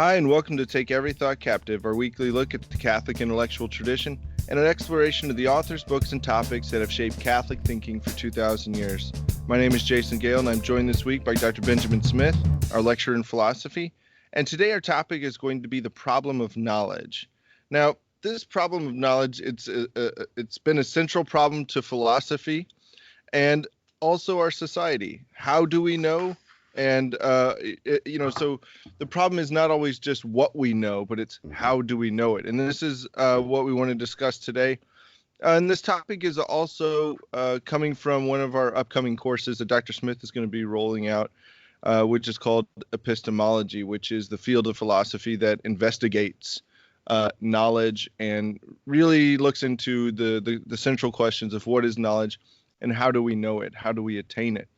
Hi, and welcome to Take Every Thought Captive, our weekly look at the Catholic intellectual tradition and an exploration of the authors, books, and topics that have shaped Catholic thinking for 2,000 years. My name is Jason Gale, and I'm joined this week by Dr. Benjamin Smith, our lecturer in philosophy. And today our topic is going to be the problem of knowledge. Now, this problem of knowledge, it's been a central problem to philosophy and also our society. How do we know? And, so the problem is not always just what we know, but it's how do we know it? And this is what we want to discuss today. And this topic is also coming from one of our upcoming courses that Dr. Smith is going to be rolling out, which is called epistemology, which is the field of philosophy that investigates knowledge and really looks into the central questions of what is knowledge and how do we know it? How do we attain it?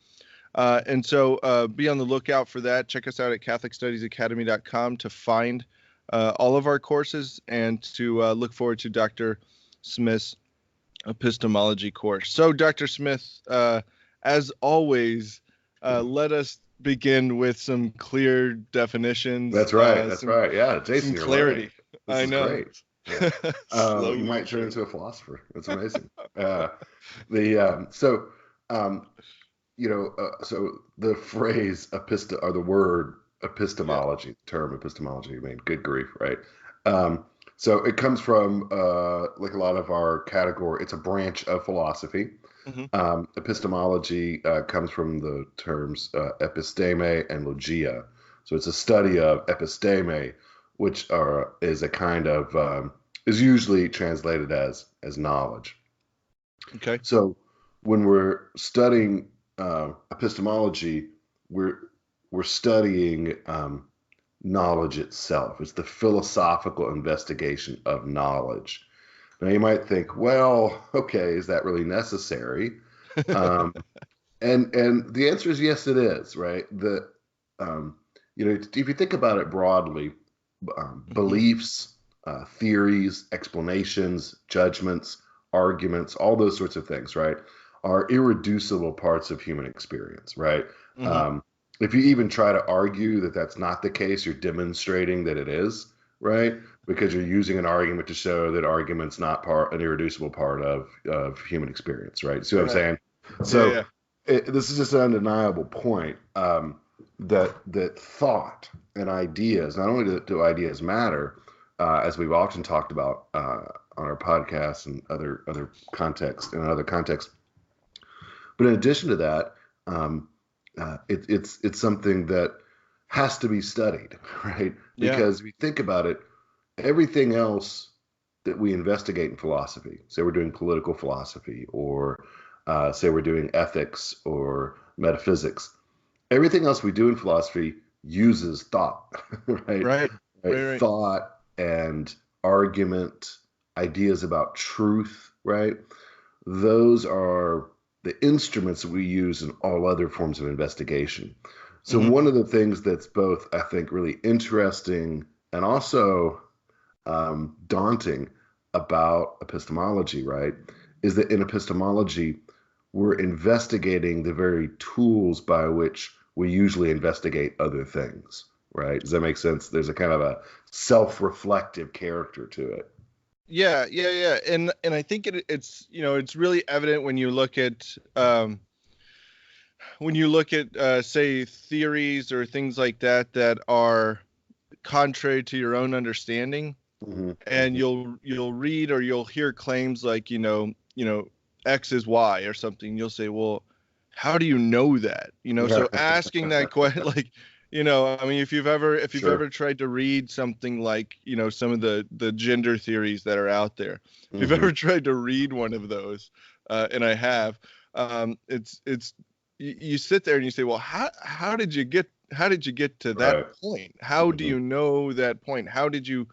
And so be on the lookout for that. Check us out at CatholicStudiesAcademy.com to find all of our courses and to look forward to Dr. Smith's epistemology course. So, Dr. Smith, as always, let us begin with some clear definitions. That's right. Yeah, Jason, some clarity. I know. Great. Yeah. You might turn into a philosopher. That's amazing. So the phrase or the word epistemology, term epistemology, I mean, good grief, right? So it comes from, like a lot of our category, it's a branch of philosophy. Mm-hmm. Epistemology comes from the terms episteme and logia. So it's a study of episteme, which is a kind of, is usually translated as knowledge. Okay. So when we're studying epistemology, we're studying knowledge itself. It's the philosophical investigation of knowledge. Now you might think, well, okay, is that really necessary? And the answer is yes, it is. Right? If you think about it broadly, beliefs, theories, explanations, judgments, arguments, all those sorts of things, right, are irreducible parts of human experience, right? Mm-hmm. If you even try to argue that that's not the case, you're demonstrating that it is, right? Because you're using an argument to show that argument's not an irreducible part of human experience, right? See what I'm saying? So this is just an undeniable point that thought and ideas, not only do ideas matter, as we've often talked about on our podcasts and other contexts, but in addition to that, it's something that has to be studied, right? Because if you think about it, everything else that we investigate in philosophy, say we're doing political philosophy, or say we're doing ethics or metaphysics, everything else we do in philosophy uses thought, right? Right. Thought and argument, ideas about truth, right? Those are the instruments that we use in all other forms of investigation. So one of the things that's both, I think, really interesting and also daunting about epistemology, right, is that in epistemology, we're investigating the very tools by which we usually investigate other things, right? Does that make sense? There's a kind of a self-reflective character to it. Yeah. And I think it's really evident when you look at say theories or things like that are contrary to your own understanding. Mm-hmm. And you'll read or you'll hear claims like X is Y or something. You'll say, well, how do you know that? So asking that question, like, I mean, if you've ever tried to read something like, some of the gender theories that are out there, if you've ever tried to read one of those, and I have, you sit there and you say, well, how did you get to that point? How do you know that point? How did you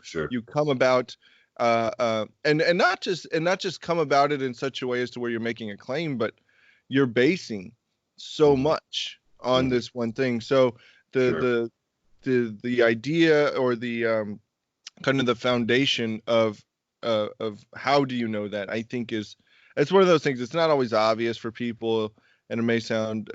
come about, and not just come about it in such a way as to where you're making a claim, but you're basing so much on this one thing. So the idea or the kind of the foundation of how do you know that, I think it's one of those things. It's not always obvious for people, and it may sound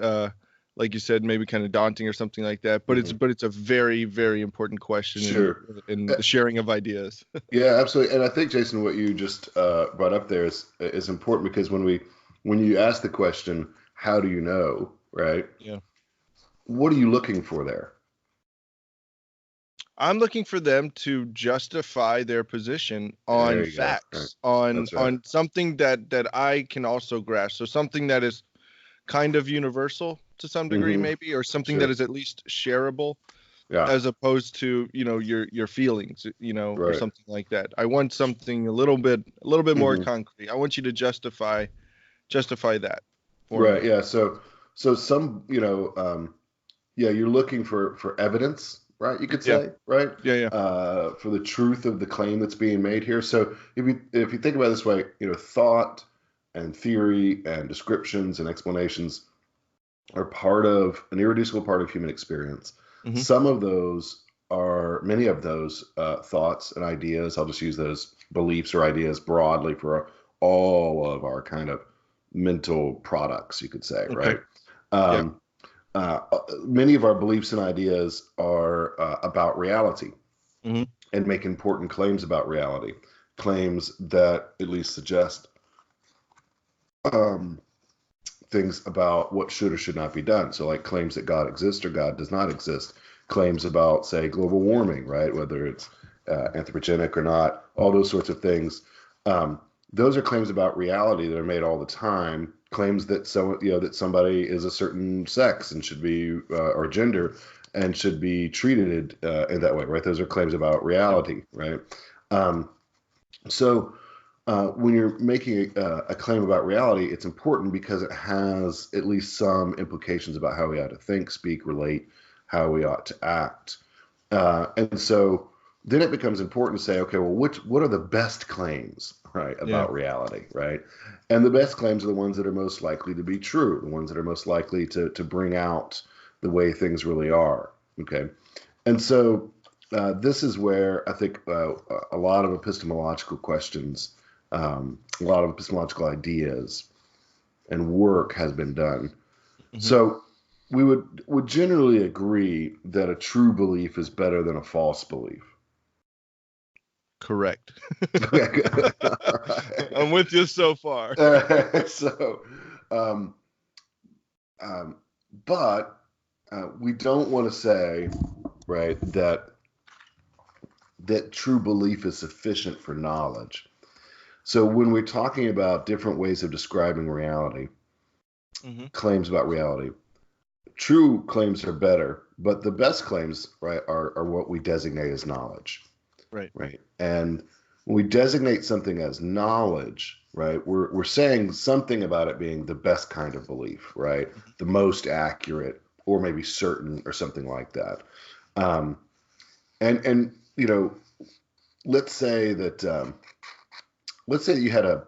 like you said, maybe kind of daunting or something like that. But it's a very, very important question Sure. in the sharing of ideas. Yeah, absolutely. And I think, Jason, what you just brought up there is important, because when you ask the question, how do you know, right? Yeah. What are you looking for there? I'm looking for them to justify their position on There you go. Right. facts, on That's right. something that I can also grasp. So something that is kind of universal to some degree, Mm-hmm. maybe, or something that Sure. is at least shareable, Yeah. as opposed to, your feelings, or Right. something like that. I want something a little bit more Mm-hmm. concrete. I want you to justify that for Right. me. Yeah. So some, yeah, you're looking for evidence, right? You could Yeah, say, right? yeah, yeah. For the truth of the claim that's being made here. So if you think about it this way, thought and theory and descriptions and explanations are part of an irreducible part of human experience. Hmm. Many of those thoughts and ideas. I'll just use those beliefs or ideas broadly for all of our kind of mental products, you could say, Okay. right? Yeah. Um, Many of our beliefs and ideas are about reality Hmm. and make important claims about reality, claims that at least suggest um, things about what should or should not be done. So, like claims that God exists or God does not exist, claims about, say, global warming, right? Whether it's anthropogenic or not, all those sorts of things. Um, those are claims about reality that are made all the time. Claims that that somebody is a certain sex and should be or gender and should be treated in that way, right? Those are claims about Yeah. reality, right? Um, so when you're making a claim about reality, it's important because it has at least some implications about how we ought to think, speak, relate, how we ought to act. And so then it becomes important to say, okay, well, what are the best claims, right, Yeah. about reality, right? And the best claims are the ones that are most likely to be true, the ones that are most likely to bring out the way things really are, okay? And so this is where I think a lot of epistemological questions, a lot of epistemological ideas and work has been done. Hmm. So we would generally agree that a true belief is better than a false belief. Correct. Okay, good. All I'm right. with you so far. All right. So, um, um, but we don't want to say, right, that true belief is sufficient for knowledge. So when we're talking about different ways of describing reality, Hmm. claims about reality, true claims are better, but the best claims, right, are what we designate as knowledge, Right. right? And when we designate something as knowledge, right, we're saying something about it being the best kind of belief, right? Hmm. The most accurate, or maybe certain, or something like that. Um, and let's say that you had a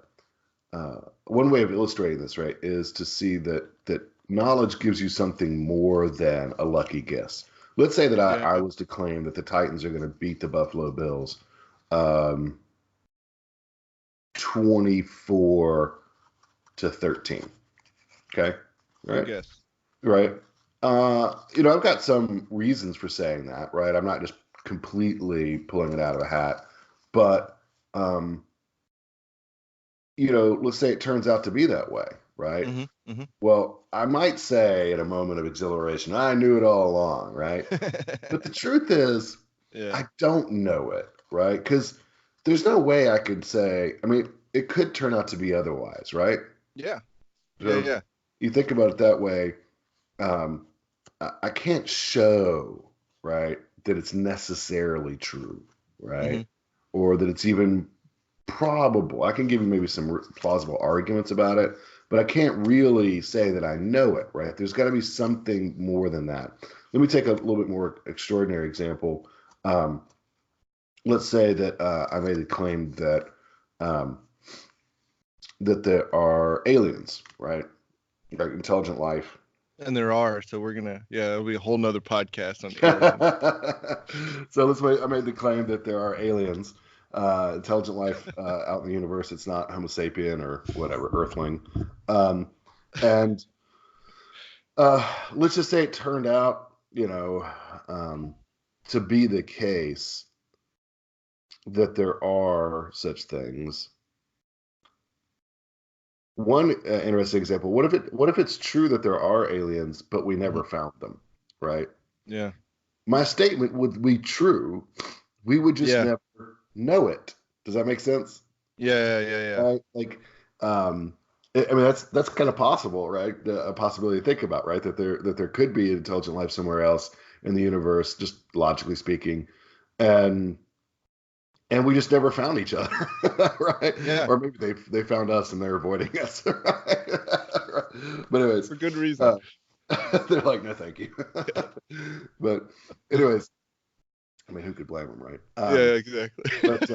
one way of illustrating this, right, is to see that knowledge gives you something more than a lucky guess. Let's say that Yeah. I was to claim that the Titans are going to beat the Buffalo Bills, um, 24-13. Okay, Good right, guess. right. I've got some reasons for saying that, right? I'm not just completely pulling it out of a hat, but um, let's say it turns out to be that way, right? Hmm. Hmm. Well, I might say in a moment of exhilaration, I knew it all along, right? But the truth is, Yeah. I don't know it, right? Because there's no way I could say, I mean, it could turn out to be otherwise, right? Yeah. Yeah. So Yeah. you think about it that way, um, I can't show, right, that it's necessarily true, right? Hmm. Or that it's even probable. I can give you maybe some plausible arguments about it, but I can't really say that I know it, right? There's got to be something more than that. Let me take a little bit more extraordinary example. Um, let's say that I made the claim um, that there are aliens, right? Like intelligent life. And there are, so it'll be a whole nother podcast on aliens. So I made the claim that there are aliens, intelligent life out in the universe. It's not Homo sapien or whatever, Earthling. Um, and Let's just say it turned out, to be the case that there are such things. One interesting example: what if it's true that there are aliens, but we never found them, right? Yeah. My statement would be true. We would just Yeah. never know it. Does that make sense? Yeah. Right? Like, I mean, that's kind of possible, right? A possibility to think about, right? That there could be intelligent life somewhere else in the universe, just logically speaking, and we just never found each other, right? Yeah. Or maybe they found us and they're avoiding us, right? But anyways, For good reason. they're like, no, thank you. But anyways, I mean, who could blame them, right? Yeah, exactly. But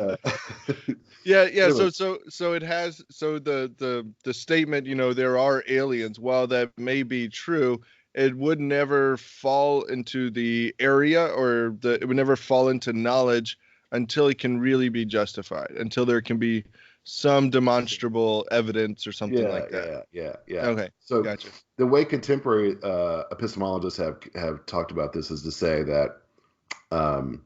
yeah. anyways, So it has, so the statement, there are aliens, while that may be true, it would never fall into the area, or it would never fall into knowledge until it can really be justified, until there can be some demonstrable evidence or something like that. yeah. Okay, So gotcha. the way contemporary epistemologists have talked about this is to say that um,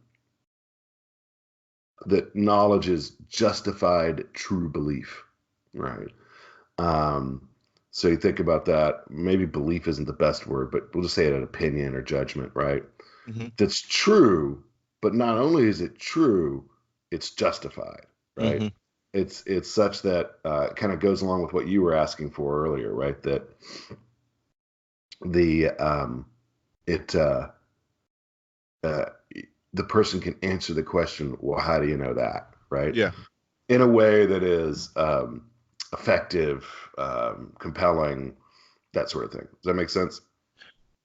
that knowledge is justified true belief, right? So you think about that. Maybe belief isn't the best word, but we'll just say it an opinion or judgment, right? Mm-hmm. That's true, but not only is it true, it's justified, right? Mm-hmm. It's such that it kind of goes along with what you were asking for earlier, right? That the it the person can answer the question, well, how do you know that, right? Yeah. In a way that is effective, compelling, that sort of thing. Does that make sense?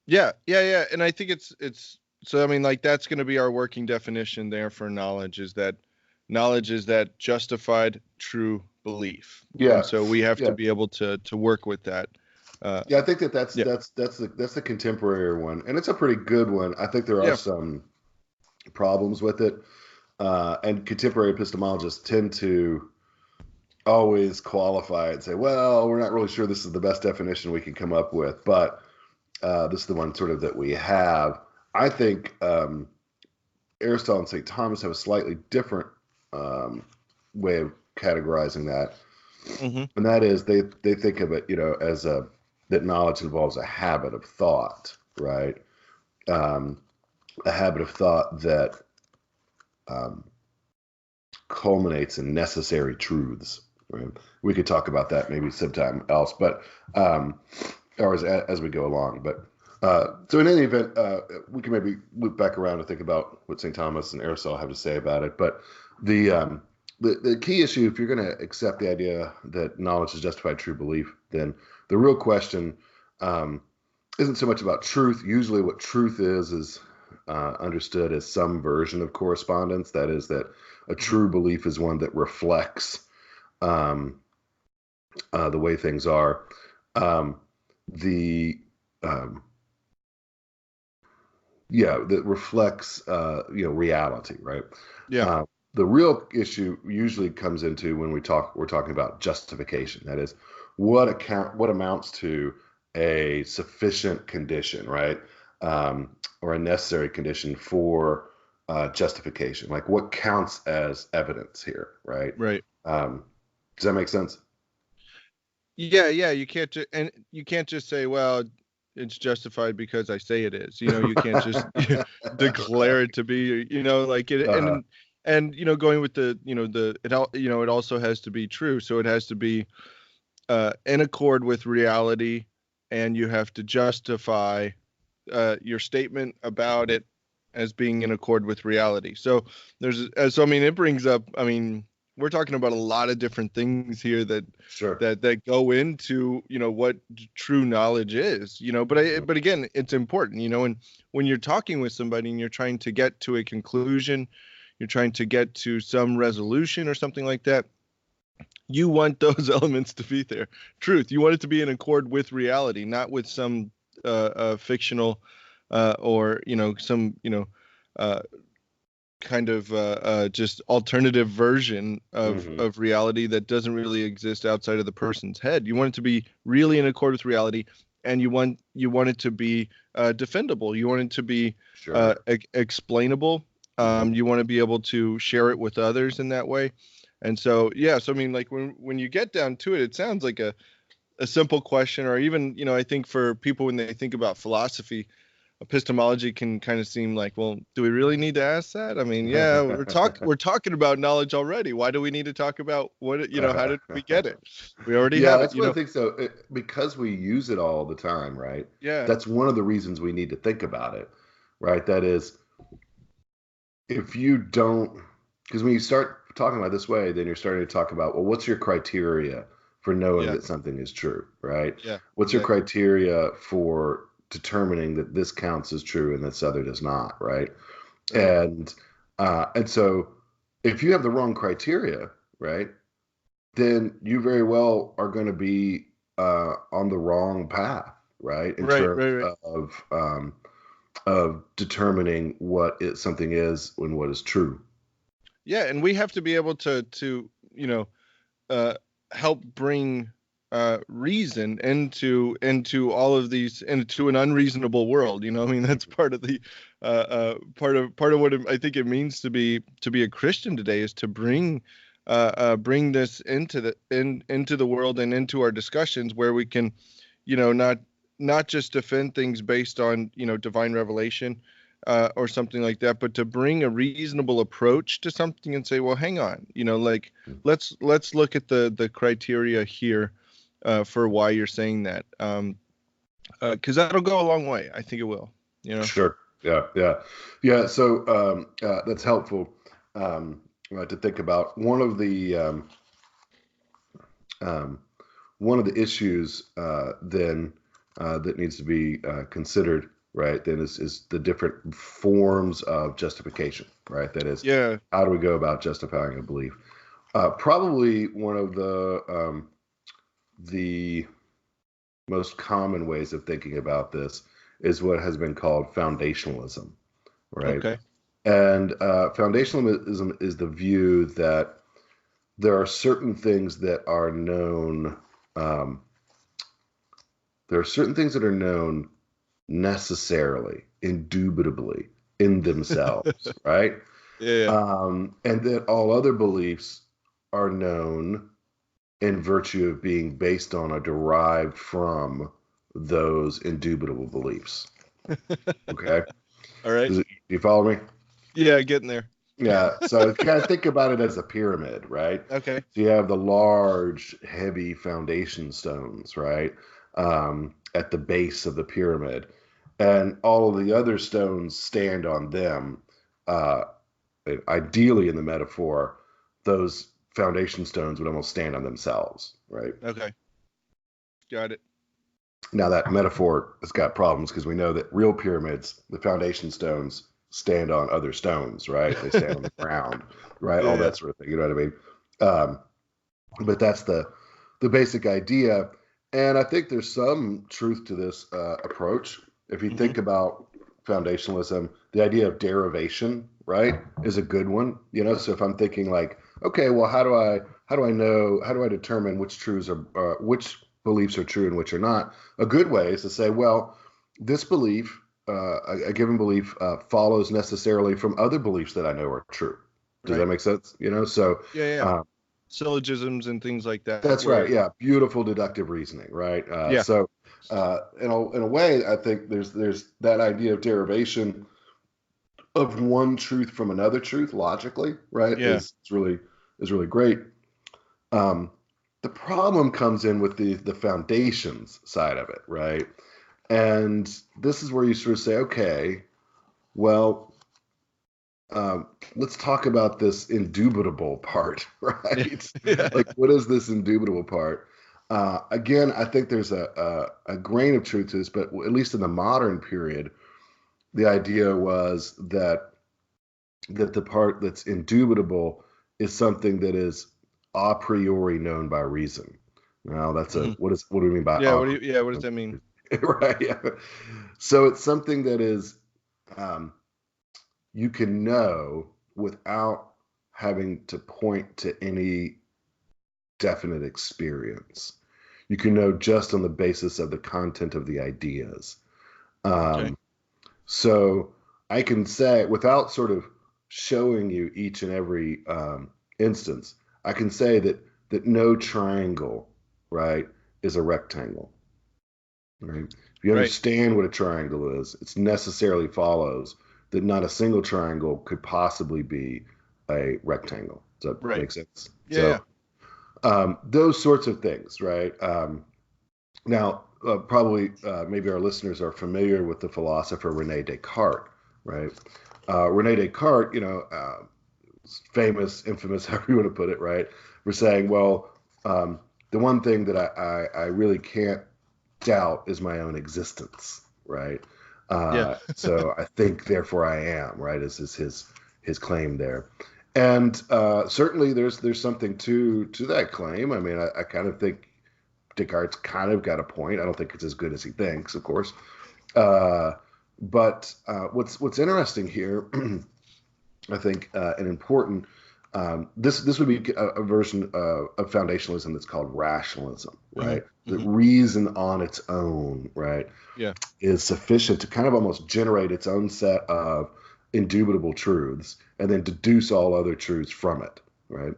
Yeah. And I think it's so, I mean, like, that's going to be our working definition there for knowledge, is that knowledge is that justified true belief. Yeah, And so we have yeah, to be able to work with that. yeah. I think that's Yeah. that's the contemporary one, and it's a pretty good one. I think there are Yeah. some problems with it, and contemporary epistemologists tend to always qualify it and say, well, we're not really sure this is the best definition we can come up with, but this is the one sort of that we have. I think Aristotle and St. Thomas have a slightly different way of categorizing that, Mm-hmm. and that is they think of it, as that knowledge involves a habit of thought, right? A habit of thought that culminates in necessary truths. Right? We could talk about that maybe sometime else, but or as we go along. But so in any event, we can maybe loop back around and think about what St. Thomas and Aristotle have to say about it. But the key issue, if you're going to accept the idea that knowledge is justified true belief, then the real question isn't so much about truth. Usually, what truth is understood as some version of correspondence. That is, that a true belief is one that reflects the way things are. That reflects reality, right? Yeah. The real issue usually comes into when we're talking about justification. That is, what amounts to a sufficient condition, right? Or a necessary condition for justification. Like, what counts as evidence here, right? Right. Does that make sense? Yeah. You can't just say, well, it's justified because I say it is. You can't just declare it to be, like it. Uh-huh. And going with it also has to be true. So it has to be in accord with reality, and you have to justify your statement about it as being in accord with reality. So I mean, it brings up, I mean, we're talking about a lot of different things here that Sure. that go into, what true knowledge is, but again, it's important, and when you're talking with somebody and you're trying to get to a conclusion, you're trying to get to some resolution or something like that, you want those elements to be there. Truth, you want it to be in accord with reality, not with some fictional or some uh, kind of just alternative version Mm-hmm. of reality that doesn't really exist outside of the person's head. You want it to be really in accord with reality, and you want it to be defendable. You want it to be Sure. explainable. Hmm. You want to be able to share it with others in that way. And so, yeah, so I mean, like when you get down to it, it sounds like a simple question, or even, I think for people when they think about philosophy, epistemology can kind of seem like, well, do we really need to ask that? I mean, yeah, we're talking about knowledge already. Why do we need to talk about how did we get it? We already Yeah, have it, that's what I think. So, because we use it all the time, right? Yeah. That's one of the reasons we need to think about it, right? That is, if you don't, because when you start talking about it this way, then you're starting to talk about, well, what's your criteria for knowing Yeah. that something is true, right? Yeah. What's your Exactly. criteria for determining that this counts as true and this other does not, right? Right. And so if you have the wrong criteria, right, then you very well are going to be on the wrong path, right, in Right. terms Right. Right. of determining something is and what is true. Yeah, and we have to be able to uh, help bring reason into all of these, into an unreasonable world. I mean, that's part of the part of what I think it means to be a Christian today, is to bring this into the world and into our discussions, where we can, not just defend things based on divine revelation, or something like that, but to bring a reasonable approach to something and say, well, hang on, like, let's look at the criteria here, for why you're saying that, because that'll go a long way. I think it will. Sure. Yeah. Yeah. Yeah. So that's helpful to think about. Um, one of the issues then that needs to be considered, right, then is the different forms of justification, right? That is, Yeah. how do we go about justifying a belief? Probably one of the most common ways of thinking about this is what has been called foundationalism, right? Okay. And foundationalism is the view that there are certain things that are known. Um, there are certain things that are known necessarily, indubitably in themselves, right? Yeah. And that all other beliefs are known in virtue of being based on or derived from those indubitable beliefs. Okay, All right. do you follow me? Yeah, getting there. Yeah. So kind of think about it as a pyramid, right? Okay. So you have the large, heavy foundation stones, right, at the base of the pyramid, and all of the other stones stand on them. Uh, Ideally, in the metaphor, those foundation stones would almost stand on themselves, right? Okay. Got it. Now that metaphor has got problems because we know that real pyramids, the foundation stones stand on other stones, right? They stand on the ground, right? All Yeah. that sort of thing. You know what I mean? Um, but that's the basic idea, and I think there's some truth to this approach. If you Hmm. think about foundationalism, the idea of derivation, right, is a good one. So if I'm thinking like, okay, well, how do I determine which truths are which beliefs are true and which are not? A good way is to say, well, this belief, a given belief, follows necessarily from other beliefs that I know are true. Does that Right. make sense? So Yeah. Yeah. uh, Syllogisms and things like that, that's right. where, Yeah, beautiful deductive reasoning, right? yeah. In a way, I think there's that idea of derivation of one truth from another truth logically, right? Yeah. Is really great. Um, the problem comes in with the foundations side of it, right? And this is where you sort of say, okay, well, let's talk about this indubitable part, Yeah. right? Yeah. Like, what is this indubitable part? Again, I think there's a grain of truth to this, but at least in the modern period, the idea was that the part that's indubitable is something that is a priori known by reason. Now, Hmm. what do we mean by Yeah. a What does priori? that mean? Right? Yeah. So it's something that is um, you can know without having to point to any definite experience. You can know just on the basis of the content of the ideas. Okay. So I can say, without sort of showing you each and every instance, I can say that no triangle, right, is a rectangle. Right? If you Right. understand what a triangle is, it necessarily follows that not a single triangle could possibly be a rectangle. Does that Right. make sense? Yeah. Yeah. Those sorts of things, right? Now, probably maybe our listeners are familiar with the philosopher Rene Descartes, right? Rene Descartes, famous, infamous, however you want to put it, right? We're saying, well, the one thing that I really can't doubt is my own existence, right? Yeah. So I think, therefore I am, right? Is his claim there, and certainly there's something to that claim. I mean, I kind of think Descartes kind of got a point. I don't think it's as good as he thinks, of course. But what's interesting here, I think, an important this would be a version of foundationalism that's called rationalism, right? Mm-hmm. That Mm-hmm. reason on its own, right, Yeah. is sufficient to kind of almost generate its own set of indubitable truths and then deduce all other truths from it, right?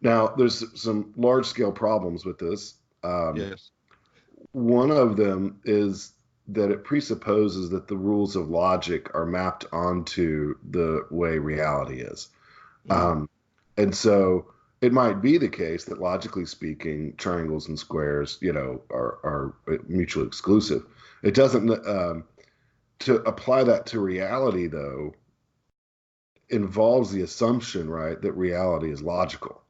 Now, there's some large scale problems with this. Yes. One of them is that it presupposes that the rules of logic are mapped onto the way reality is. Mm. And so it might be the case that logically speaking, triangles and squares, are mutually exclusive. It doesn't, to apply that to reality, though, involves the assumption, right, that reality is logical,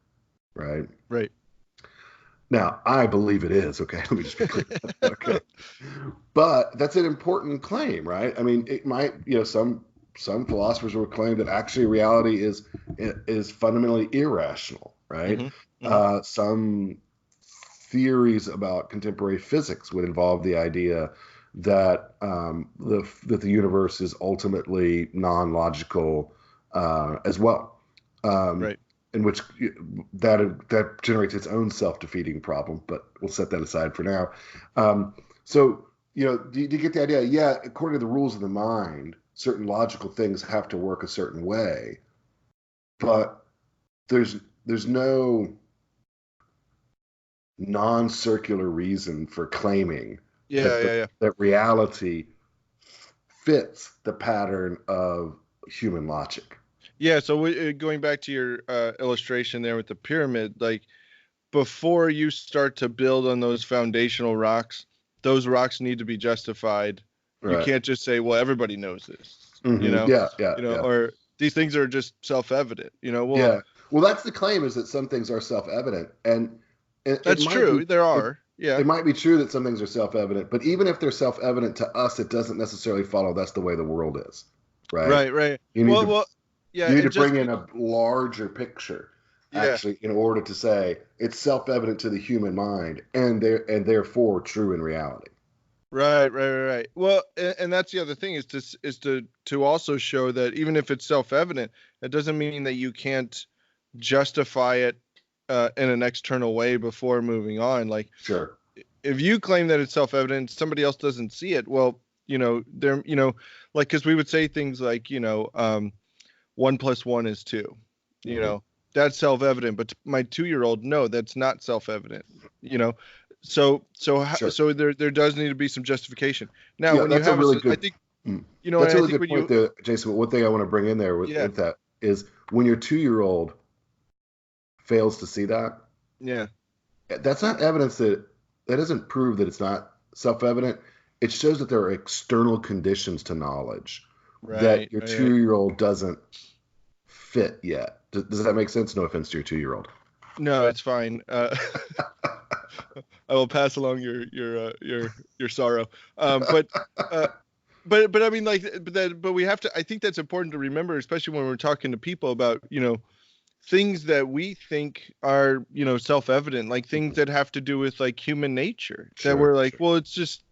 right? Right. Now, I believe it is. Okay, let me just be clear. Okay, but that's an important claim, right? I mean, it might, some philosophers will claim that actually reality is fundamentally irrational, right? Mm-hmm. Mm-hmm. Some theories about contemporary physics would involve the idea that that the universe is ultimately non-logical as well. Um, Right. in which that generates its own self-defeating problem, but we'll set that aside for now. So, do you get the idea? Yeah, according to the rules of the mind, certain logical things have to work a certain way, but there's no non-circular reason for claiming Yeah. Yeah. Yeah. that reality fits the pattern of human logic. Yeah. So going back to your illustration there with the pyramid, like before you start to build on those foundational rocks, those rocks need to be justified. You Right. can't just say, well, everybody knows this, Mm-hmm. Yeah, yeah, yeah. or these things are just self-evident, well, Yeah. Well, that's the claim, is that some things are self-evident, and it that's might be true. There are. Yeah. it might be true that some things are self-evident, but even if they're self-evident to us, it doesn't necessarily follow that's the way the world is, right? Right. Right. You need to Well, yeah. you need to And bring in a larger picture, yeah. actually, in order to say it's self-evident to the human mind, and therefore true in reality. Right. Well, and that's the other thing is to also show that even if it's self-evident, that doesn't mean that you can't justify it in an external way before moving on. Like Sure. if you claim that it's self-evident, somebody else doesn't see it. Well, there, like because we would say things like, 1 + 1 is 2. Mm-hmm. That's self-evident, but my 2-year-old, no, that's not self-evident. So Sure. there does need to be some justification. Now, Yeah, when you that's a have really I good. think, Mm. and That's a I really think good when point you, there, Jason. One thing I want to bring in there yeah, with that is when your 2-year-old fails to see that, yeah, that's not evidence that doesn't prove that it's not self-evident. It shows that there are external conditions to knowledge that your right. 2-year-old doesn't fit yet. Does that make sense? No offense to your 2-year-old. No, it's fine. I will pass along your sorrow. But uh, but I mean, like, but we have to. I think that's important to remember, especially when we're talking to people about things that we think are self-evident, like things that have to do with like human nature, that we're Sure, like, sure. well, it's just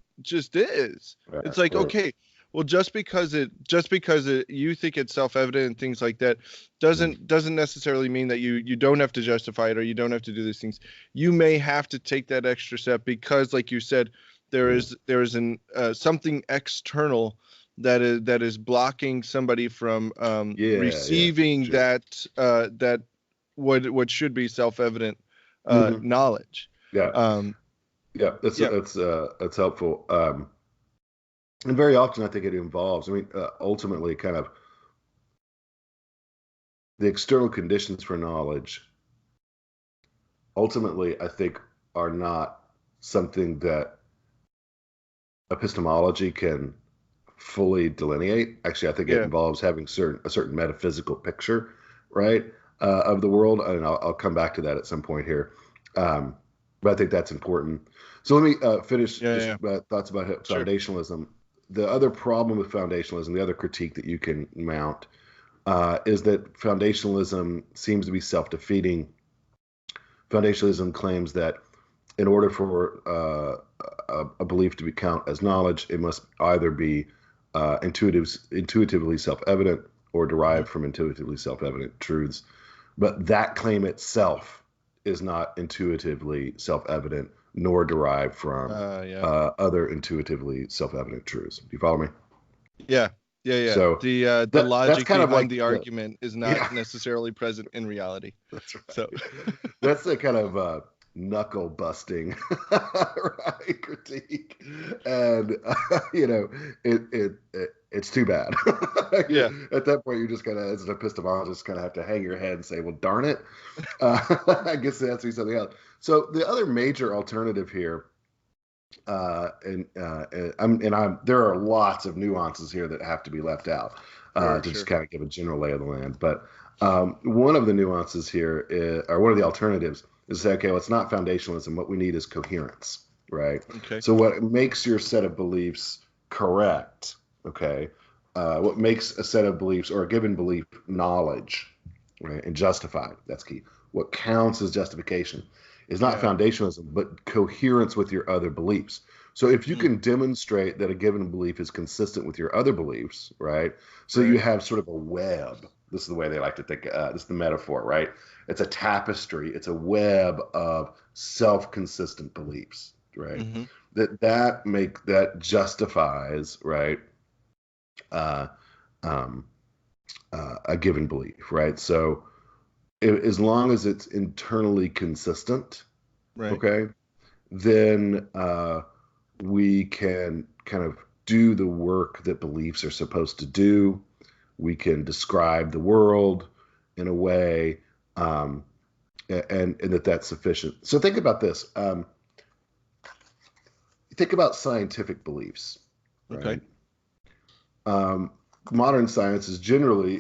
is. Right, It's like, right. okay, Well, just because you think it's self-evident and things like that doesn't necessarily mean that you don't have to justify it or you don't have to do these things. You may have to take that extra step because, like you said, there is an something external that is blocking somebody from receiving sure. that what should be self-evident knowledge. Yeah, Um, that's helpful. And very often, I think it involves. I mean, ultimately, kind of the external conditions for knowledge. Ultimately, I think are not something that epistemology can fully delineate. Actually, I think it involves having a certain metaphysical picture, right, of the world. And I'll come back to that at some point here. But I think that's important. So let me finish thoughts about foundationalism. The other problem with foundationalism, the other critique that you can mount, is that foundationalism seems to be self-defeating. Foundationalism claims that in order for a belief to be counted as knowledge, it must either be intuitively self-evident or derived from intuitively self-evident truths. But that claim itself is not intuitively self-evident nor derived from other intuitively self-evident truths. Do you follow me? Yeah. So the logic behind like the argument is not necessarily present in reality. That's right. So that's the kind of knuckle busting right critique, and it's too bad. At that point, you just kind of, as an epistemologist, kind of have to hang your head and say, well, darn it, I guess it has to be something else. So the other major alternative here, there are lots of nuances here that have to be left out just kind of give a general lay of the land. But one of the nuances here or one of the alternatives is to say, okay, well, it's not foundationalism. What we need is coherence, right? Okay. So what makes your set of beliefs correct, okay? What makes a set of beliefs or a given belief knowledge, right, and justified, that's key. What counts as justification is not foundationalism, but coherence with your other beliefs. So if you can demonstrate that a given belief is consistent with your other beliefs, right? So you have sort of a web. This is the way they like to think. This is the metaphor, right? It's a tapestry. It's a web of self-consistent beliefs, right? That justifies, right, a given belief, right? So as long as it's internally consistent, okay, then we can kind of do the work that beliefs are supposed to do. We can describe the world in a way, and that's sufficient. So think about this. Think about scientific beliefs, right? Okay. Modern science is generally,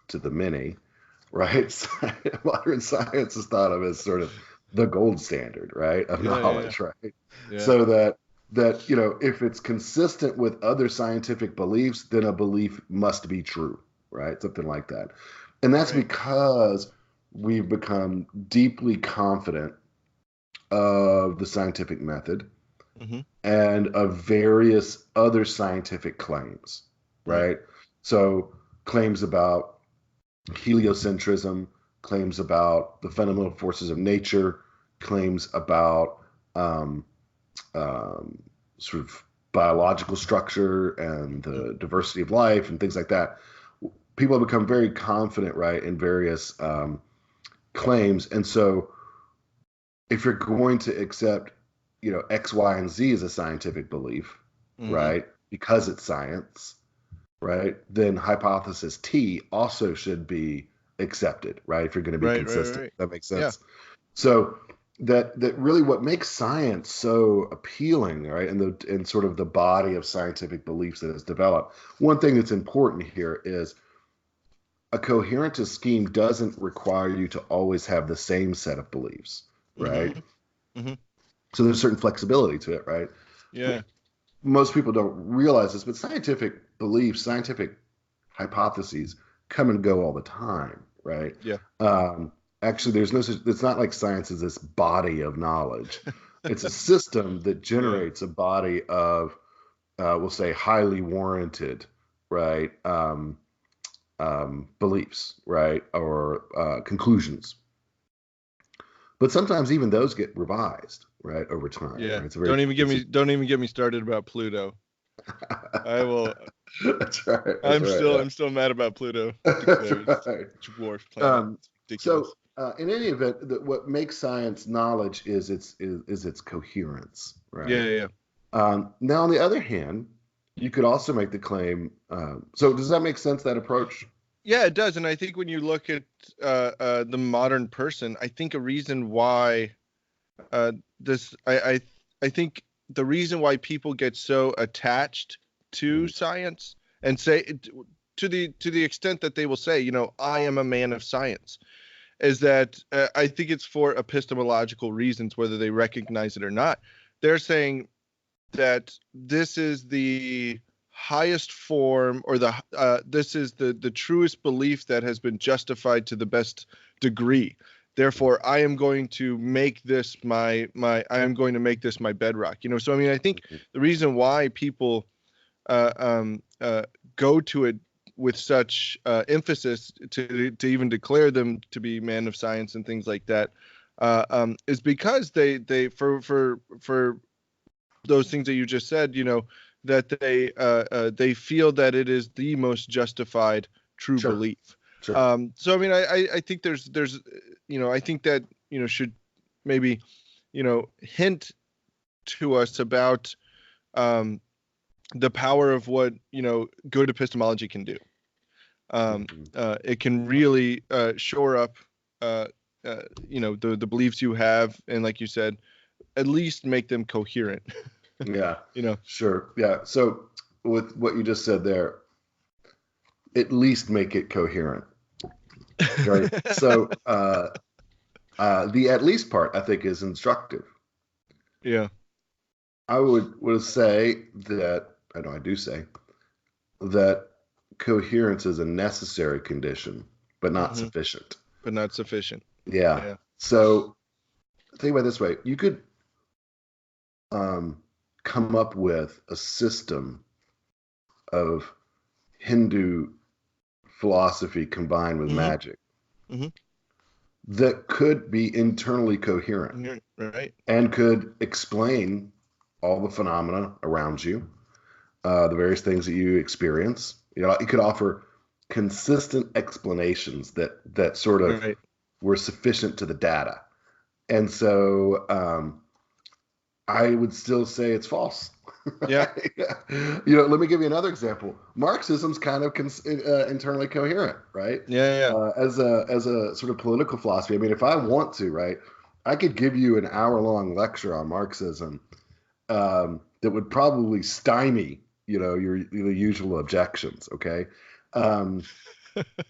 to the many, right? Modern science is thought of as sort of the gold standard, right, of knowledge, right? So that if it's consistent with other scientific beliefs, then a belief must be true, right? Something like that. And that's because we've become deeply confident of the scientific method and of various other scientific claims, right? So claims about heliocentrism, claims about the fundamental forces of nature, claims about sort of biological structure and the diversity of life and things like that. People have become very confident, right, in various claims. And so if you're going to accept, X, Y, and Z as a scientific belief, right, because it's science, right, then hypothesis T also should be accepted, right, if you're going to be consistent. That makes sense. Yeah. So that really what makes science so appealing, right, and sort of the body of scientific beliefs that has developed. One thing that's important here is a coherentist scheme doesn't require you to always have the same set of beliefs, right? So there's certain flexibility to it, right? Yeah. Most people don't realize this, but scientific beliefs, scientific hypotheses come and go all the time, right? Yeah. Actually, it's not like science is this body of knowledge. It's a system that generates a body of we'll say highly warranted, right, beliefs, right, or conclusions. But sometimes even those get revised, right, over time. Yeah. Right? Don't even get me started about Pluto. I will. That's right. I'm still mad about Pluto. Declares right. dwarf planet. It's ridiculous. In any event, what makes science knowledge is its coherence, right? Yeah. Now, on the other hand, you could also make the claim. So, does that make sense? That approach? Yeah, it does. And I think when you look at the modern person, I think a reason why this, I think the reason why people get so attached to science and say to the extent that they will say, I am a man of science, is that I think it's for epistemological reasons, whether they recognize it or not. They're saying that this is the highest form, or this is the truest belief that has been justified to the best degree. Therefore, I am going to make this my bedrock. So I mean, I think the reason why people go to it with such emphasis to even declare them to be men of science and things like that is because they for those things that you just said, that they feel that it is the most justified true belief. Sure. So I mean, I think there's I think that should maybe hint to us about the power of what good epistemology can do. It can really shore up the beliefs you have, and like you said, at least make them coherent. Yeah. Sure. Yeah. So with what you just said there, at least make it coherent. Right. So the at least part, I think, is instructive. Yeah. I would say that, I do say that coherence is a necessary condition, but not sufficient. But not sufficient. Yeah. So think about it this way. You could come up with a system of Hindu philosophy combined with magic that could be internally coherent, right, and could explain all the phenomena around you, the various things that you experience. It could offer consistent explanations that sort of were sufficient to the data. And so I would still say it's false. Yeah. Let me give you another example. Marxism's kind of internally coherent, right? Yeah. As a sort of political philosophy. I mean, if I want to, right, I could give you an hour-long lecture on Marxism that would probably stymie, your usual objections. Okay. And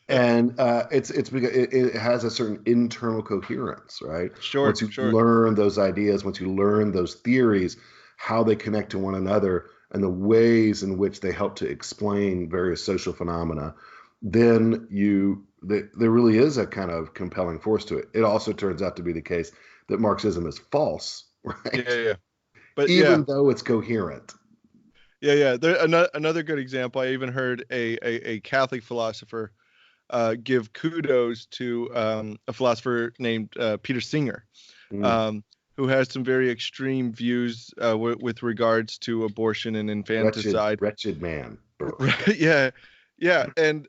it's because it has a certain internal coherence, right? Sure. Once you learn those ideas, once you learn those theories, how they connect to one another, and the ways in which they help to explain various social phenomena, then there really is a kind of compelling force to it. It also turns out to be the case that Marxism is false, right? Yeah. But even though it's coherent. Yeah. Another good example. I even heard a Catholic philosopher give kudos to a philosopher named Peter Singer, who has some very extreme views with regards to abortion and infanticide. Wretched man. Right. Yeah. And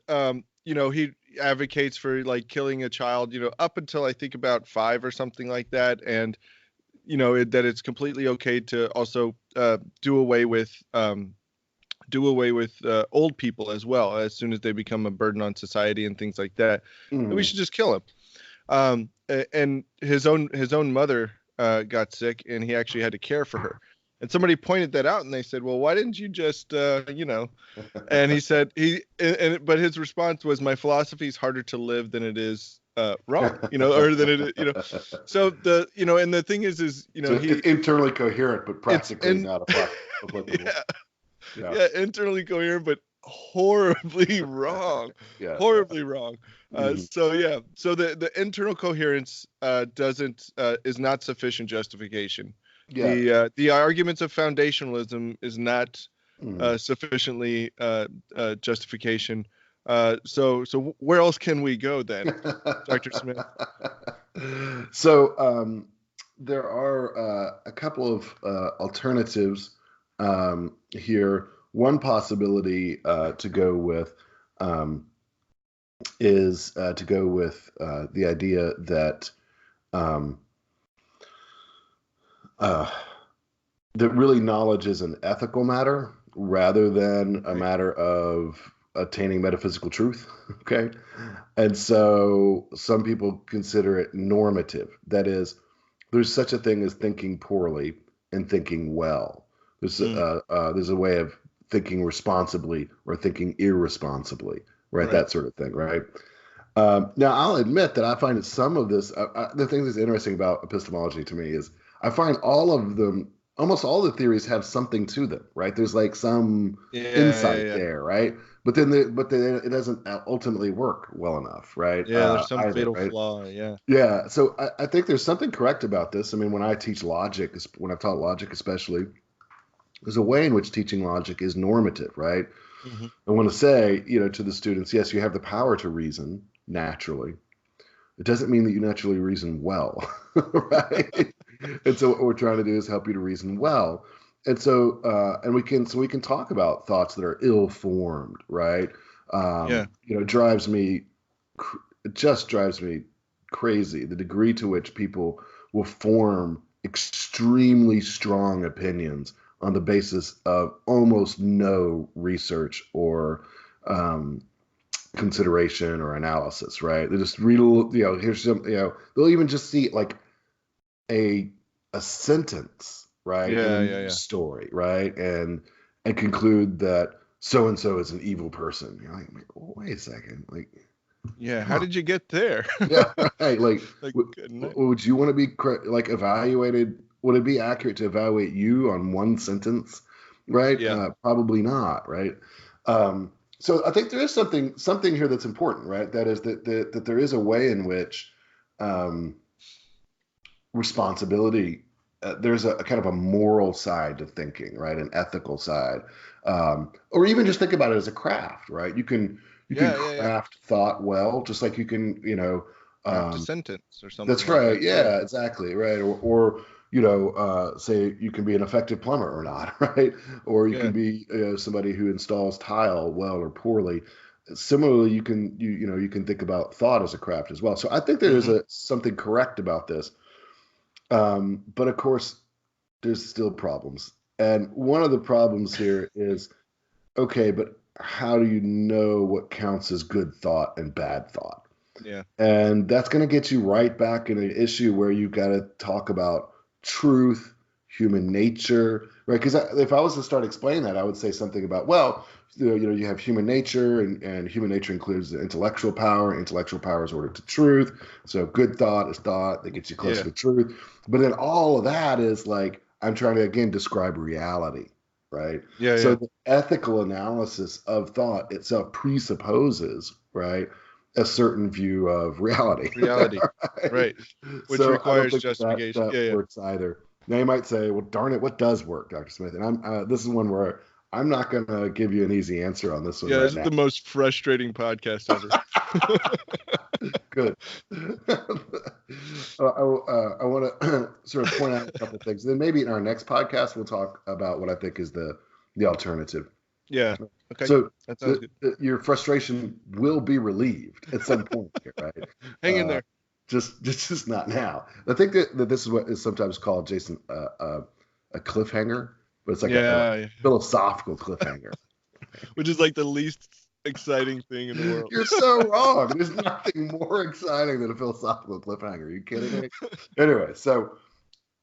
he advocates for like killing a child, up until I think about 5 or something like that, and that it's completely okay to also do away with old people as well, as soon as they become a burden on society and things like that. And we should just kill them. And his own mother got sick, and he actually had to care for her. And somebody pointed that out, and they said, "Well, why didn't you just, And he said but his response was, "My philosophy is harder to live than it is wrong, or than it, So and the thing is, so it's internally coherent, but practically not applicable. Yeah, internally coherent, but horribly wrong. Horribly wrong. So the internal coherence is not sufficient justification. The arguments of foundationalism is not Mm. sufficiently justification. So where else can we go then, Dr. Smith? So there are a couple of alternatives here. One possibility to go with is to go with the idea that um, that really knowledge is an ethical matter rather than a matter of attaining metaphysical truth. Okay. And so some people consider it normative. That is, there's such a thing as thinking poorly and thinking well. There's a way of thinking responsibly or thinking irresponsibly, right? That sort of thing, right? Now, I'll admit that I find that some of this, the thing that's interesting about epistemology to me is I find all of them, almost all the theories have something to them, right? There's like some insight there, right? But then it doesn't ultimately work well enough, right? Yeah, there's some either, fatal right? flaw. Yeah. Yeah. So I think there's something correct about this. I mean, when I teach logic, when I've taught logic especially, there's a way in which teaching logic is normative, right? Mm-hmm. I want to say, to the students, yes, you have the power to reason naturally. It doesn't mean that you naturally reason well, right? And so what we're trying to do is help you to reason well. And so, we can talk about thoughts that are ill-formed, right? It just drives me crazy the degree to which people will form extremely strong opinions on the basis of almost no research or consideration or analysis, right? They just read, here's some, they'll even just see like a sentence, right, in a news story, right, and conclude that so and so is an evil person. You're like, wait a second, like, how did you get there? Yeah, right. Like, would you want to be like evaluated? Would it be accurate to evaluate you on one sentence, right? Yeah. Probably not, right? So I think there is something here that's important, right? That is that there is a way in which responsibility. There's a kind of a moral side to thinking, right? An ethical side, or even just think about it as a craft, right? You can craft thought well, just like you can, craft a sentence or something. That's right. Yeah, exactly. Right. Or say you can be an effective plumber or not, right? Or you can be somebody who installs tile well or poorly. Similarly, you can think about thought as a craft as well. So I think there is something correct about this. But of course, there's still problems. And one of the problems here is, okay, but how do you know what counts as good thought and bad thought? Yeah. And that's going to get you right back in an issue where you got to talk about truth, human nature, right? Because if I was to start explaining that, I would say something about, well, you have human nature, and human nature includes the intellectual power. Intellectual power is ordered to truth. So good thought is thought that gets you closer to truth. But then all of that is like, I'm trying to, again, describe reality, right? So the ethical analysis of thought itself presupposes, right, a certain view of reality. Right. Which requires justification. That works either. Now you might say, well, darn it, what does work, Dr. Smith? And this is one where I'm not going to give you an easy answer on this one. Yeah, this is the most frustrating podcast ever. Good. I want to sort of point out a couple of things. Then maybe in our next podcast, we'll talk about what I think is the alternative. Yeah. Okay. So that sounds good. Your frustration will be relieved at some point here, right? Hang in there. Just not now. I think that this is what is sometimes called, Jason, a cliffhanger, but it's like a philosophical cliffhanger. Which is like the least exciting thing in the world. You're so wrong. There's nothing more exciting than a philosophical cliffhanger. Are you kidding me? Anyway, so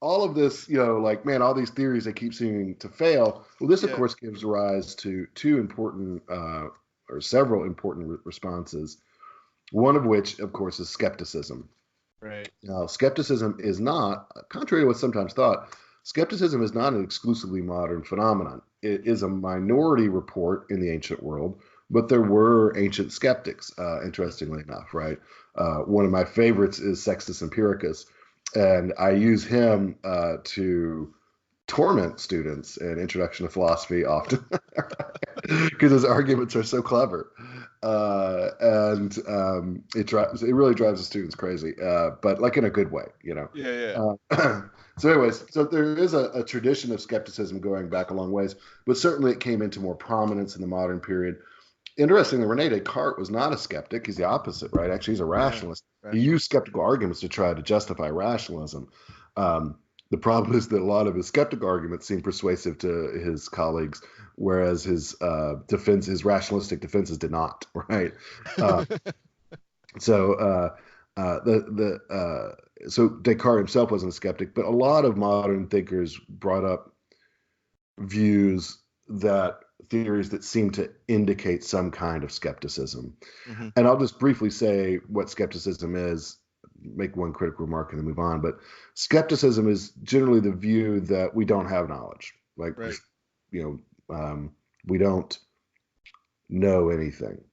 all of this, like, man, all these theories that keep seeming to fail. Well, this, of course, gives rise to two important or several important responses. One of which, of course, is skepticism. Right. Now, skepticism is not, contrary to what's sometimes thought, skepticism is not an exclusively modern phenomenon. It is a minority report in the ancient world, but there were ancient skeptics, interestingly enough, right? One of my favorites is Sextus Empiricus, and I use him to torment students in Introduction to Philosophy often because his arguments are so clever, and it really drives the students crazy, but like in a good way, you know. So anyways, so there is a tradition of skepticism going back a long ways, but certainly it came into more prominence in the modern period. Interestingly, Rene Descartes was not a skeptic. He's the opposite, right? Actually, he's a rationalist. He used skeptical arguments to try to justify rationalism. The problem is that a lot of his skeptical arguments seem persuasive to his colleagues, whereas his rationalistic defenses did not, right? So Descartes himself wasn't a skeptic, but a lot of modern thinkers brought up theories that seem to indicate some kind of skepticism. And I'll just briefly say what skepticism is, make one critical remark and then move on. But skepticism is generally the view that we don't have knowledge. Like, we don't know anything.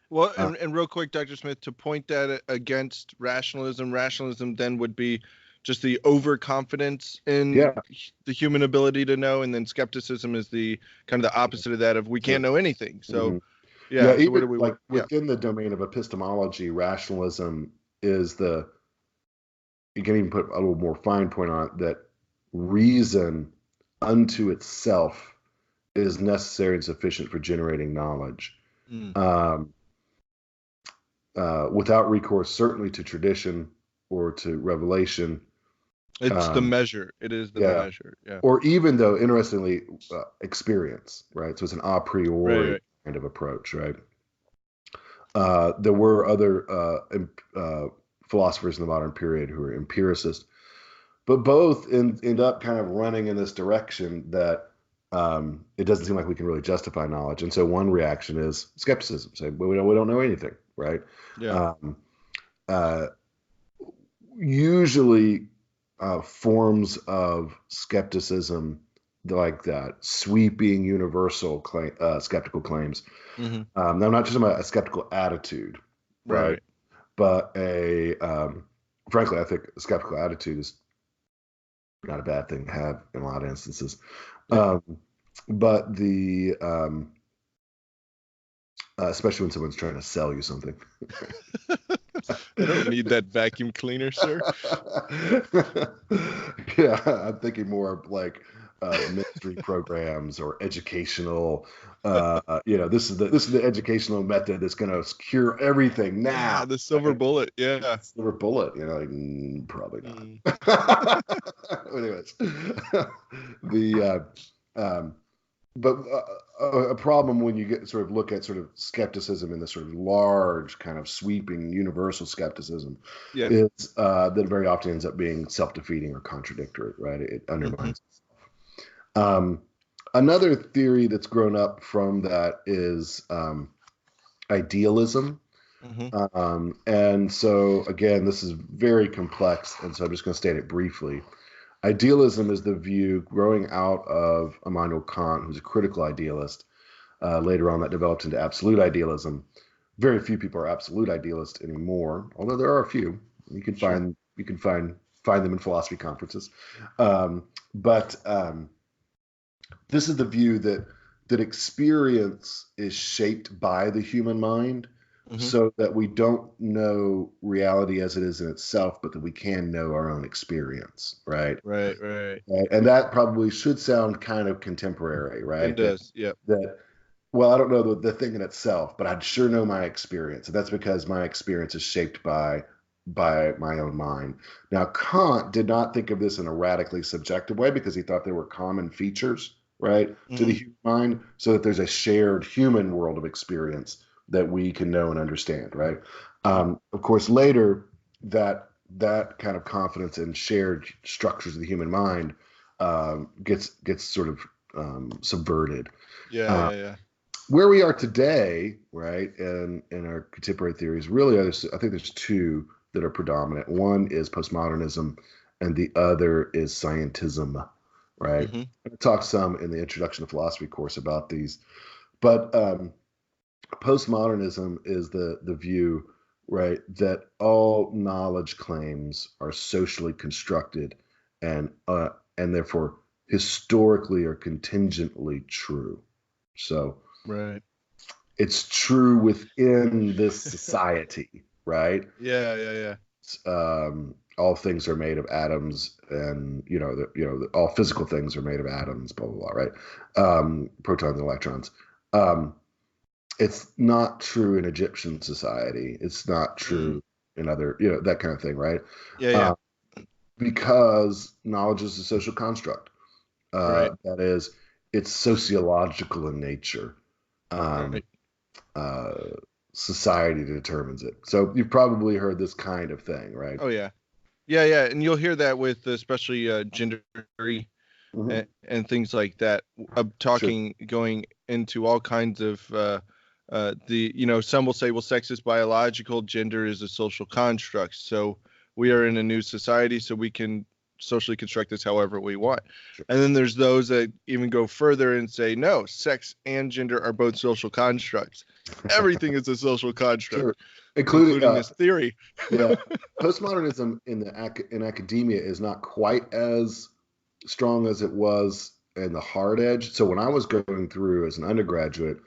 Well, and real quick, Dr. Smith, to point that against rationalism then would be just the overconfidence in the human ability to know, and then skepticism is the kind of the opposite of that, of we can't know anything. So so even within the domain of epistemology, rationalism is you can even put a little more fine point on it, that reason unto itself is necessary and sufficient for generating knowledge. Without recourse certainly to tradition or to revelation. It's the measure. It is the measure. Yeah. Or even though, interestingly, experience, right? So it's an a priori kind of approach, right? There were other philosophers in the modern period who were empiricists, but both end up kind of running in this direction that it doesn't seem like we can really justify knowledge. And so one reaction is skepticism, saying, well, we don't know anything, right? Usually forms of skepticism like that, sweeping universal skeptical claims. Now, I'm not just about a skeptical attitude, right? But frankly, I think a skeptical attitude is not a bad thing to have in a lot of instances. But especially when someone's trying to sell you something. I don't need that vacuum cleaner, sir. Yeah, I'm thinking more of like ministry programs or educational. This is the educational method that's going to cure everything now. The silver bullet, silver bullet. Probably not. Anyways, but a problem when you look at sort of skepticism in this sort of large kind of sweeping universal skepticism is that very often ends up being self-defeating or contradictory, right? It undermines itself. Another theory that's grown up from that is idealism. And so again, this is very complex, and so I'm just going to state it briefly. Idealism is the view growing out of Immanuel Kant, who's a critical idealist. Later on, that developed into absolute idealism. Very few people are absolute idealists anymore, although there are a few. You can find them in philosophy conferences. But this is the view that experience is shaped by the human mind, so that we don't know reality as it is in itself, but that we can know our own experience, right? Right. And that probably should sound kind of contemporary, right? It does, Well, I don't know the thing in itself, but I'd sure know my experience. And that's because my experience is shaped by my own mind. Now, Kant did not think of this in a radically subjective way because he thought there were common features, right, to the human mind, so that there's a shared human world of experience that we can know and understand, right? Of course, later that kind of confidence in shared structures of the human mind gets sort of subverted. Where we are today, right, in our contemporary theories, really, I think there's two that are predominant. One is postmodernism, and the other is scientism, right? I talk some in the Introduction to Philosophy course about these, but postmodernism is the view, right, that all knowledge claims are socially constructed and therefore historically or contingently true. So Right. it's true within this society, right? Yeah. All things are made of atoms, and all physical things are made of atoms, blah blah blah, right? Protons and electrons. It's not true in Egyptian society. It's not true in other, that kind of thing, right? Yeah. Because knowledge is a social construct. Right. That is, it's sociological in nature. Right. Society determines it. So you've probably heard this kind of thing, right? Oh yeah. Yeah, and you'll hear that with especially gender theory and things like that. Going into all kinds of some will say, well, sex is biological, gender is a social construct. So we are in a new society, so we can socially construct this however we want. Sure. And then there's those that even go further and say, no, sex and gender are both social constructs. Everything is a social construct. Sure. Including this theory. Yeah. Postmodernism in academia is not quite as strong as it was in the hard edge. So when I was going through as an undergraduate,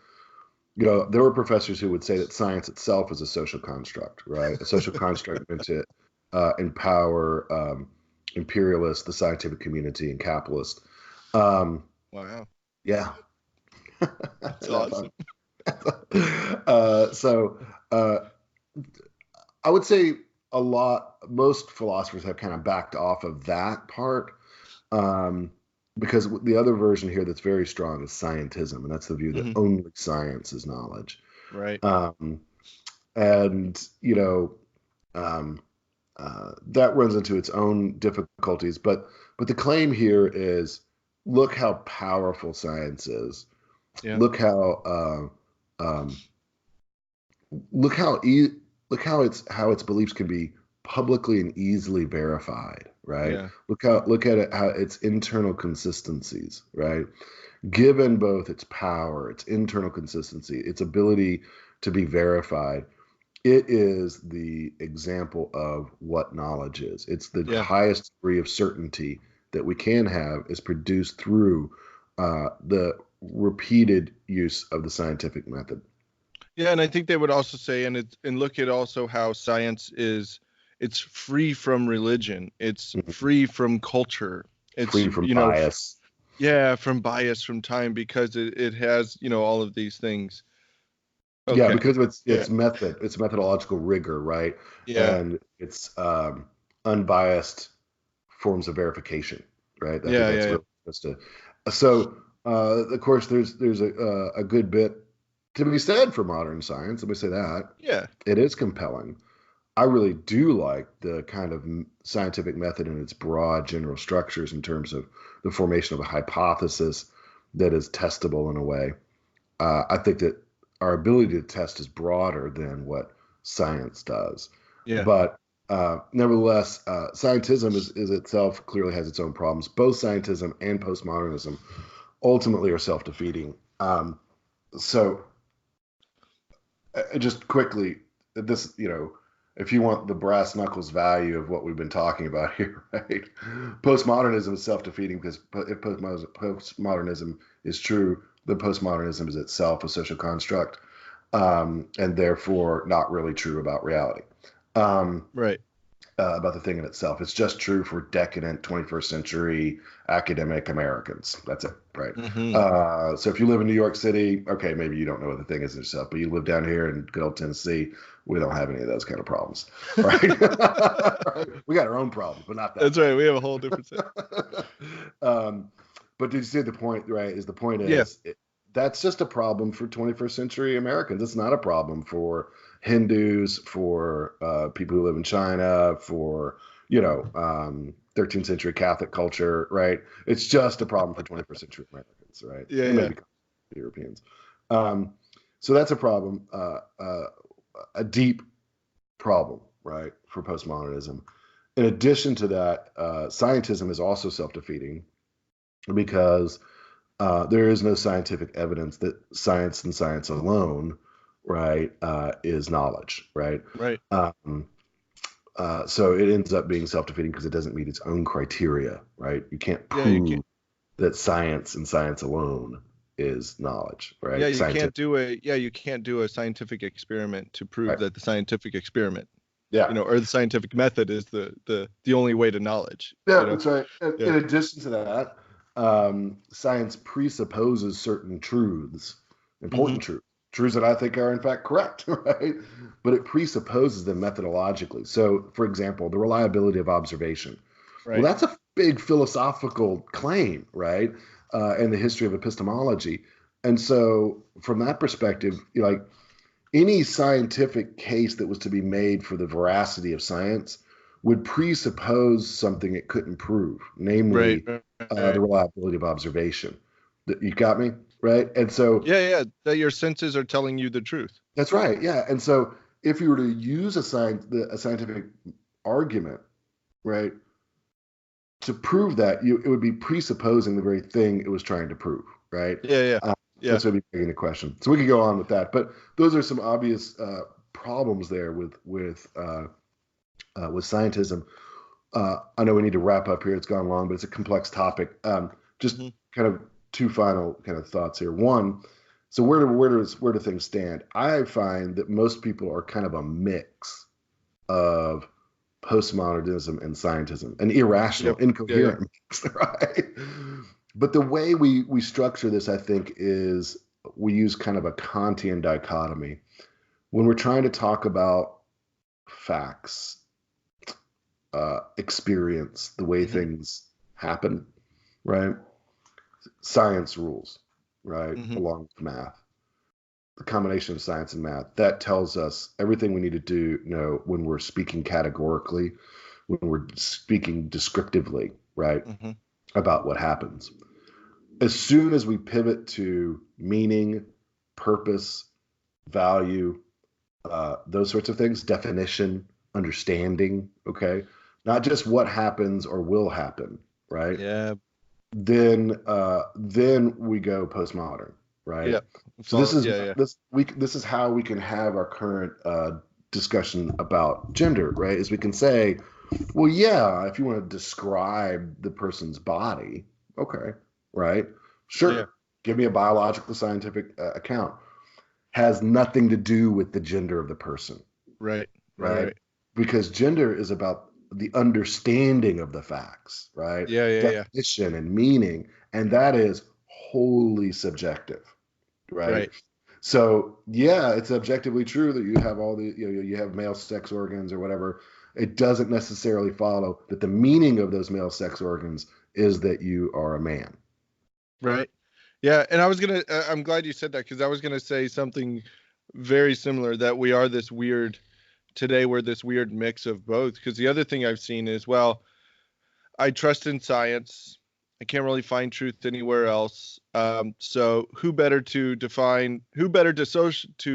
there were professors who would say that science itself is a social construct, right? A social construct meant to empower imperialists, the scientific community, and capitalists. Wow. Yeah. That's awesome. I would say most philosophers have kind of backed off of that part, because the other version here that's very strong is scientism, and that's the view that only science is knowledge. Right. That runs into its own difficulties, but the claim here is, look how powerful science is. Yeah. Look how its beliefs can be publicly and easily verified, right? Yeah. Look at it, how its internal consistencies, right? Given both its power, its internal consistency, its ability to be verified, it is the example of what knowledge is. It's the highest degree of certainty that we can have is produced through the repeated use of the scientific method. Yeah, and I think they would also say, and look at also how science it's free from religion, it's free from culture, it's free from bias. From bias, from time, because it has all of these things. Okay. Yeah, because it's methodological rigor, right? Yeah, and it's unbiased forms of verification, right? I think that's really just so. Of course, there's a good bit to be said for modern science. Let me say that. Yeah, it is compelling. I really do like the kind of scientific method and its broad general structures in terms of the formation of a hypothesis that is testable in a way. I think that our ability to test is broader than what science does. Yeah. But nevertheless, scientism is itself clearly has its own problems. Both scientism and postmodernism ultimately are self-defeating. So just quickly, this, if you want the brass knuckles value of what we've been talking about here, right? Postmodernism is self-defeating because if postmodernism is true, then postmodernism is itself a social construct, and therefore not really true about reality. Right. About the thing in itself. It's just true for decadent 21st century academic Americans. That's it, right? So if you live in New York City, okay, maybe you don't know what the thing is itself, but you live down here in good old Tennessee, we don't have any of those kind of problems, right? We got our own problems, but not that. That's right. We have a whole different set. But did you see the point, right? The point is, that's just a problem for 21st century Americans. It's not a problem for Hindus, for people who live in China, for 13th century Catholic culture, right? It's just a problem for 21st century Americans, right? Yeah, maybe Europeans. So that's a problem, a deep problem, right, for postmodernism. In addition to that, scientism is also self-defeating because there is no scientific evidence that science and science alone, right, is knowledge, right? Right. So it ends up being self-defeating because it doesn't meet its own criteria, right? You can't prove that science and science alone is knowledge, right? Yeah, you can't do a scientific experiment to prove Right. that the scientific experiment, Yeah. or the scientific method is the only way to knowledge. Yeah, that's right. Yeah. In addition to that, science presupposes certain truths, Hmm. important truths that I think are in fact correct, right? But it presupposes them methodologically. So, for example, the reliability of observation. Well, Right. that's a big philosophical claim, right? In the history of epistemology. And so, from that perspective, like any scientific case that was to be made for the veracity of science would presuppose something it couldn't prove, Right. namely the Right. reliability of observation. You got me? Right. And so Yeah. Yeah. That your senses are telling you the truth. that's right. Yeah. And so if you were to use a scientific argument, right, to prove that, it would be presupposing the very thing it was trying to prove, right? Yeah. Yeah. Yeah. That's what would be begging the question. So we could go on with that, but those are some obvious problems there with scientism. I know we need to wrap up here. It's gone long, but it's a complex topic. Just Hmm. kind of two final kind of thoughts here. One, so where do things stand? I find that most people are kind of a mix of postmodernism and scientism, an irrational, Yep. Yeah. Yeah. incoherent mix, right? But the way we structure this, I think, is we use kind of a Kantian dichotomy when we're trying to talk about facts, experience, the way Hmm. things happen, right? Science rules, right? Hmm. Along with math. The combination of science and math that tells us everything we need to do, when we're speaking categorically, when we're speaking descriptively, right, Hmm. about what happens. As soon as we pivot to meaning, purpose, value, those sorts of things, definition, understanding, okay, not just what happens or will happen, right? Yeah. Then we go postmodern, right? Yeah. So this is Yeah. Yeah. this is how we can have our current discussion about gender, right? Is we can say, well, yeah, if you want to describe the person's body, okay, right, Yeah. sure, give me a biological scientific account. Has nothing to do with the gender of the person, Right. Right. right? Right. Because gender is about the understanding of the facts, right? Yeah. Yeah. Yeah. Definition and meaning, and that is wholly subjective, right? Right. So yeah, it's objectively true that you have all the you have male sex organs or whatever. It doesn't necessarily follow that the meaning of those male sex organs is that you are a man. Right. Yeah. And I'm glad you said that, because I was gonna say something very similar, that we're this weird mix of both. Because the other thing I've seen is, well, I trust in science. I can't really find truth anywhere else. So who better to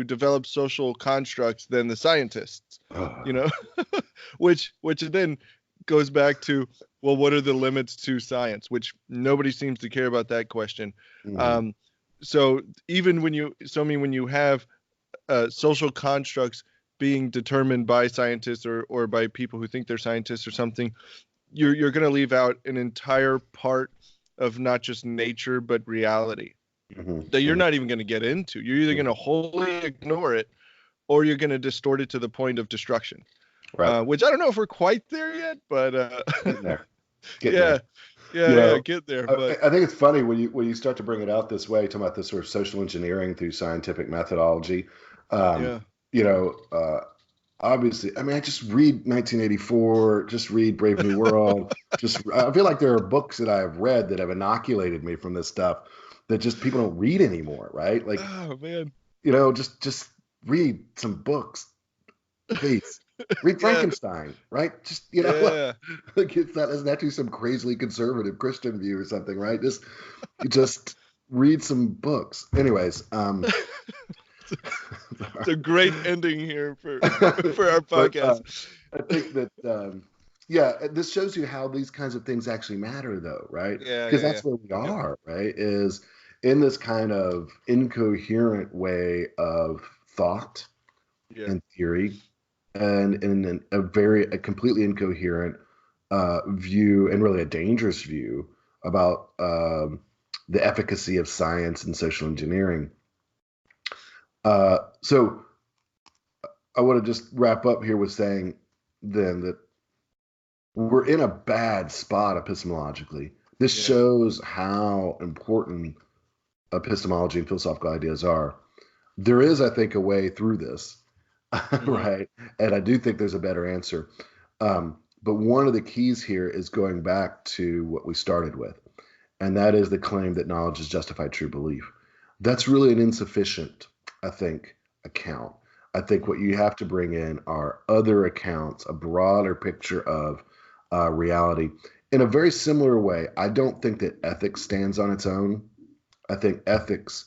develop social constructs than the scientists? Ugh. You know, which then goes back to, well, what are the limits to science? Which nobody seems to care about that question. Mhm. Um, so even when you have social constructs being determined by scientists, or by people who think they're scientists or something, you're going to leave out an entire part of not just nature but reality Mhm. that you're Mhm. not even going to get into. You're either going to wholly ignore it, or you're going to distort it to the point of destruction. Right. Which I don't know if we're quite there yet, but Getting there. Getting yeah, there. yeah, You yeah, know, get there. I, But I think it's funny when you start to bring it out this way, talking about this sort of social engineering through scientific methodology. Um, yeah, you know, obviously, I mean, I just read 1984, just read Brave New World. I feel like there are books that I have read that have inoculated me from this stuff that just people don't read anymore, right? Like, oh man, just read some books, please. Read yeah, Frankenstein, right? Just yeah. like it's not isn't that to some crazily conservative Christian view or something, right? Just read some books. Anyways, It's a great ending here for our but podcast. I think that yeah, this shows you how these kinds of things actually matter, though, right? Yeah, Because yeah, yeah. that's where we Yep. are, right? Is in this kind of incoherent way of thought Yeah. and theory, and in a completely incoherent view, and really a dangerous view about the efficacy of science and social engineering. So I want to just wrap up here with saying then that we're in a bad spot epistemologically. This shows how important epistemology and philosophical ideas are. There is, I think, a way through this, right? And I do think there's a better answer. But one of the keys here is going back to what we started with, and that is the claim that knowledge has justified true belief. That's really an insufficient, I think, account. I think what you have to bring in are other accounts, a broader picture of reality. In a very similar way, I don't think that ethics stands on its own. I think ethics,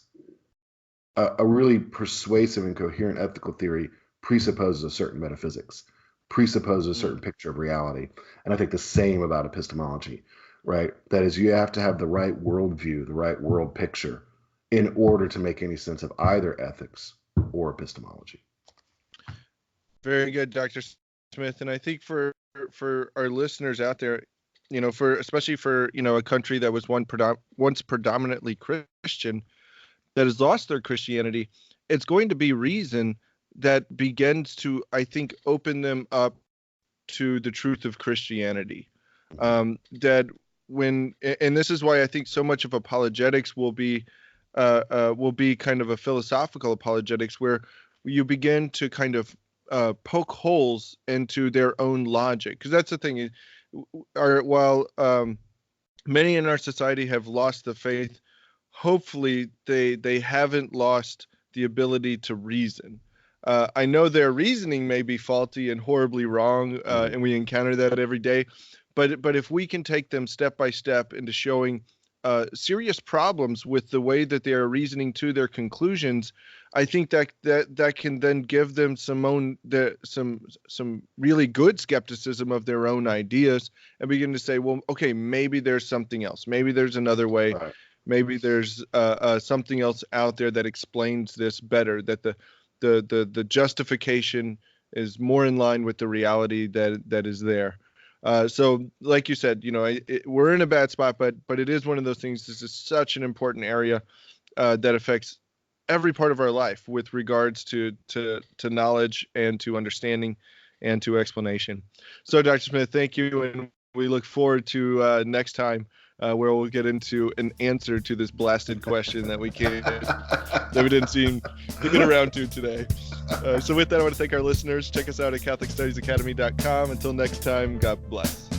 a really persuasive and coherent ethical theory, presupposes a certain metaphysics, presupposes a certain picture of reality. And I think the same about epistemology, right? That is, you have to have the right worldview, the right world picture in order to make any sense of either ethics or epistemology. Very good, Dr. Smith. And I think for our listeners out there, especially for a country that was once predominantly Christian, that has lost their Christianity, it's going to be reason that begins to, I think, open them up to the truth of Christianity. That when, and this is why I think so much of apologetics will be kind of a philosophical apologetics, where you begin to kind of poke holes into their own logic. Because that's the thing, while many in our society have lost the faith, hopefully they haven't lost the ability to reason. I know their reasoning may be faulty and horribly wrong, and we encounter that every day. But if we can take them step by step into showing serious problems with the way that they are reasoning to their conclusions, I think that can then give them some really good skepticism of their own ideas, and begin to say, well, okay, maybe there's something else. Maybe there's another way. Right. Maybe there's something else out there that explains this better. That the justification is more in line with the reality that is there. So like you said, we're in a bad spot, but it is one of those things. This is such an important area that affects every part of our life with regards to knowledge and to understanding and to explanation. So Dr. Smith, thank you. And we look forward to next time where we'll get into an answer to this blasted question that we didn't seem to get around to today. So with that, I want to thank our listeners. Check us out at CatholicStudiesAcademy.com. Until next time, God bless.